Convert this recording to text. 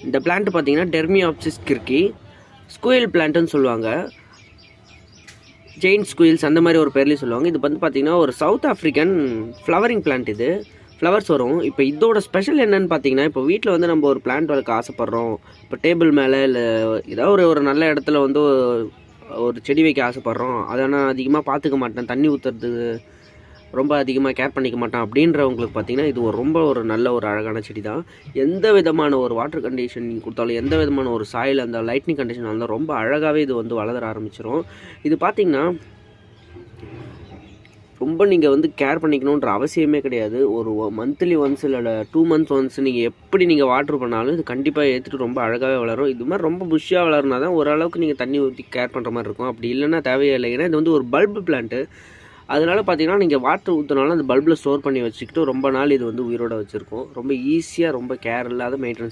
இந்த பிளான்ட் பார்த்தீங்கன்னா டெர்மியாப்சிஸ் கிர்கி ஸ்குயில் பிளான்ட்டுன்னு சொல்லுவாங்க. ஜெயின் ஸ்குயில்ஸ் அந்த மாதிரி ஒரு பேர்லேயும் சொல்லுவாங்க. இது வந்து பார்த்திங்கன்னா ஒரு சவுத் ஆஃப்ரிக்கன் ஃப்ளவரிங் பிளான்ட். இது ஃப்ளவர்ஸ் வரும். இப்போ இதோட ஸ்பெஷல் என்னென்னு பார்த்தீங்கன்னா, இப்போ வீட்டில் வந்து நம்ம ஒரு பிளான்ட் வளர்க்க ஆசைப்பட்றோம். இப்போ டேபிள் மேலே இல்லை ஏதாவது ஒரு நல்ல இடத்துல வந்து ஒரு செடி வைக்க ஆசைப்பட்றோம். அதை நான் அதிகமாக பார்த்துக்க மாட்டேன், தண்ணி ஊற்றுறது ரொம்ப அதிகமாக கேர் பண்ணிக்க மாட்டேன் அப்படின்றவங்களுக்கு பார்த்திங்கன்னா இது ஒரு நல்ல ஒரு அழகான செடி தான். எந்த விதமான ஒரு வாட்டர் கண்டிஷன் கொடுத்தாலும், எந்த விதமான ஒரு சாயில் அந்த லைட்னிங் கண்டிஷன் இருந்தாலும் ரொம்ப அழகாகவே இது வந்து வளர ஆரம்பிச்சிடும். இது பார்த்திங்கன்னா ரொம்ப நீங்கள் வந்து கேர் பண்ணிக்கணுன்ற அவசியமே கிடையாது. ஒரு மந்த்லி ஒன்ஸ் இல்லை 2 months ஒன்ஸ் நீங்கள் எப்படி நீங்கள் வாட்ரு பண்ணாலும் இது கண்டிப்பாக ஏற்றுட்டு ரொம்ப அழகாகவே வளரும். இது மாதிரி ரொம்ப புஷ்ஷாக வளர்னா தான் ஓரளவுக்கு நீங்கள் தண்ணி ஊற்றி கேர் பண்ணுற மாதிரி இருக்கும். அப்படி இல்லைன்னா தேவையே இல்லை. ஏன்னா இது வந்து ஒரு பல்பு பிளான்ட்டு. அதனால் பார்த்தீங்கன்னா நீங்கள் வாட்டர் ஊற்றினாலும் அந்த பல்பில் ஸ்டோர் பண்ணி வச்சுக்கிட்டு ரொம்ப நாள் இது வந்து உயிரோடு வச்சுருக்கோம். ரொம்ப ஈஸியாக, ரொம்ப கேர் இல்லாத மெயின்டெனன்ஸ்